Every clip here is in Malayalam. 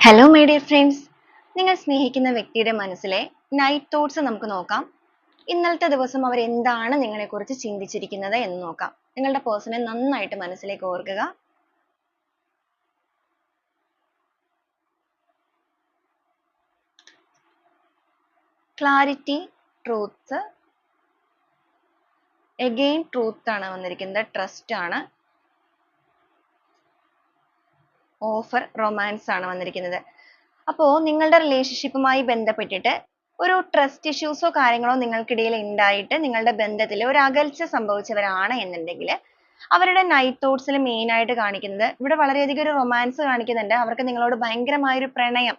ഹലോ മൈ ഡിയർ ഫ്രണ്ട്സ്, നിങ്ങൾ സ്നേഹിക്കുന്ന വ്യക്തിയുടെ മനസ്സിലെ നൈറ്റ് തോട്ട്സ് നമുക്ക് നോക്കാം. ഇന്നലത്തെ ദിവസം അവർ എന്താണ് നിങ്ങളെക്കുറിച്ച് ചിന്തിച്ചിരിക്കുന്നത് എന്ന് നോക്കാം. നിങ്ങളുടെ പേഴ്സണെ നന്നായിട്ട് മനസ്സിലേക്ക് ഓർക്കുക. ക്ലാരിറ്റി, ട്രൂത്ത്, എഗെയിൻ ട്രൂത്ത് ആണ് വന്നിരിക്കുന്നത്, ട്രസ്റ്റ് ആണ്, ഓഫർ, റൊമാൻസ് ആണ് വന്നിരിക്കുന്നത്. അപ്പോൾ നിങ്ങളുടെ റിലേഷൻഷിപ്പുമായി ബന്ധപ്പെട്ടിട്ട് ഒരു ട്രസ്റ്റ് ഇഷ്യൂസോ കാര്യങ്ങളോ നിങ്ങൾക്കിടയിൽ ഉണ്ടായിട്ട് നിങ്ങളുടെ ബന്ധത്തിൽ ഒരു അകൽച്ച സംഭവിച്ചവരാണ് എന്നുണ്ടെങ്കിൽ അവരുടെ നൈറ്റ് തോട്ട്സിൽ മെയിൻ ആയിട്ട് കാണിക്കുന്നത്, ഇവിടെ വളരെയധികം ഒരു റൊമാൻസ് കാണിക്കുന്നുണ്ട്. അവർക്ക് നിങ്ങളോട് ഭയങ്കരമായ ഒരു പ്രണയം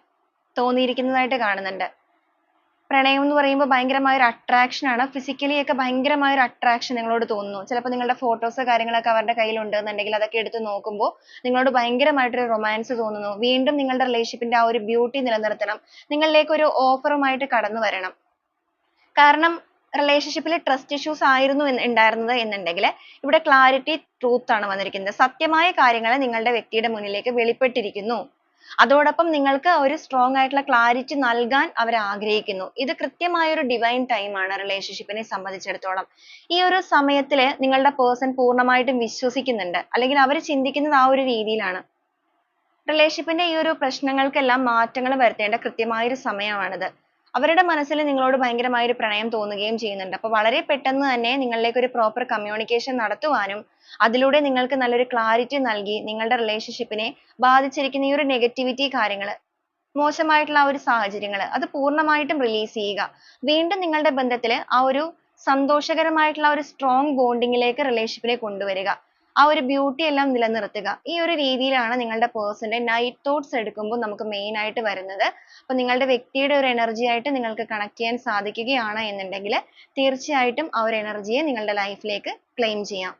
തോന്നിയിരിക്കുന്നതായിട്ട് കാണുന്നുണ്ട്. പ്രണയം എന്ന് പറയുമ്പോൾ ഭയങ്കരമായ ഒരു അട്രാക്ഷൻ ആണ്. ഫിസിക്കലി ഒക്കെ ഭയങ്കരമായ ഒരു അട്രാക്ഷൻ നിങ്ങളോട് തോന്നുന്നു. ചിലപ്പോൾ നിങ്ങളുടെ ഫോട്ടോസ് കാര്യങ്ങളൊക്കെ അവരുടെ കയ്യിൽ ഉണ്ടെന്നുണ്ടെങ്കിൽ അതൊക്കെ എടുത്ത് നോക്കുമ്പോൾ നിങ്ങളോട് ഭയങ്കരമായിട്ടൊരു റൊമാൻസ് തോന്നുന്നു. വീണ്ടും നിങ്ങളുടെ റിലേഷൻഷിപ്പിന്റെ ആ ഒരു ബ്യൂട്ടി നിലനിർത്തണം, നിങ്ങളിലേക്ക് ഒരു ഓഫറുമായിട്ട് കടന്നു വരണം. കാരണം റിലേഷൻഷിപ്പിൽ ട്രസ്റ്റ് ഇഷ്യൂസ് ആയിരുന്നു ഉണ്ടായിരുന്നത് എന്നുണ്ടെങ്കിൽ ഇവിടെ ക്ലാരിറ്റി, ട്രൂത്ത് ആണ് വന്നിരിക്കുന്നത്. സത്യമായ കാര്യങ്ങൾ നിങ്ങളുടെ വ്യക്തിയുടെ മുന്നിലേക്ക് വെളിപ്പെട്ടിരിക്കുന്നു. അതോടൊപ്പം നിങ്ങൾക്ക് ഒരു സ്ട്രോങ് ആയിട്ടുള്ള ക്ലാരിറ്റി നൽകാൻ അവർ ആഗ്രഹിക്കുന്നു. ഇത് കൃത്യമായ ഒരു ഡിവൈൻ ടൈം ആണ് റിലേഷൻഷിപ്പിനെ സംബന്ധിച്ചിടത്തോളം. ഈ ഒരു സമയത്തിൽ നിങ്ങളുടെ പേഴ്സൺ പൂർണ്ണമായിട്ടും വിശ്വസിക്കുന്നുണ്ട്, അല്ലെങ്കിൽ അവർ ചിന്തിക്കുന്നത് ആ ഒരു രീതിയിലാണ്. റിലേഷൻഷിപ്പിന്റെ ഈ ഒരു പ്രശ്നങ്ങൾക്കെല്ലാം മാറ്റങ്ങൾ വരുത്തേണ്ട കൃത്യമായ ഒരു സമയമാണിത്. അവരുടെ മനസ്സിൽ നിങ്ങളോട് ഭയങ്കരമായ ഒരു പ്രണയം തോന്നുകയും ചെയ്യുന്നുണ്ട്. അപ്പോൾ വളരെ പെട്ടെന്ന് തന്നെ നിങ്ങളിലേക്ക് ഒരു പ്രോപ്പർ കമ്മ്യൂണിക്കേഷൻ നടത്തുവാനും അതിലൂടെ നിങ്ങൾക്ക് നല്ലൊരു ക്ലാരിറ്റി നൽകി നിങ്ങളുടെ റിലേഷൻഷിപ്പിനെ ബാധിച്ചിരിക്കുന്ന ഈ ഒരു നെഗറ്റിവിറ്റി കാര്യങ്ങൾ, മോശമായിട്ടുള്ള ആ ഒരു സാഹചര്യങ്ങൾ അത് പൂർണ്ണമായിട്ടും റിലീസ് ചെയ്യുക. വീണ്ടും നിങ്ങളുടെ ബന്ധത്തിൽ ആ ഒരു സന്തോഷകരമായിട്ടുള്ള ഒരു സ്ട്രോങ് ബോണ്ടിങ്ങിലേക്ക് റിലേഷൻഷിപ്പിനെ കൊണ്ടുവരിക. ആ ഒരു ബ്യൂട്ടി എല്ലാം നിലനിർത്തുക. ഈ ഒരു രീതിയിലാണ് നിങ്ങളുടെ പേഴ്സന്റെ നൈറ്റ് തോട്ട്സ് എടുക്കുമ്പോൾ നമുക്ക് മെയിൻ ആയിട്ട് വരുന്നത്. അപ്പോൾ നിങ്ങളുടെ വ്യക്തിയുടെ ഒരു എനർജി ആയിട്ട് നിങ്ങൾക്ക് കണക്ട് ചെയ്യാൻ സാധിക്കുകയാണ് എന്നുണ്ടെങ്കിൽ തീർച്ചയായിട്ടും ആ ഒരു എനർജിയെ നിങ്ങളുടെ ലൈഫിലേക്ക് ക്ലെയിം ചെയ്യാം.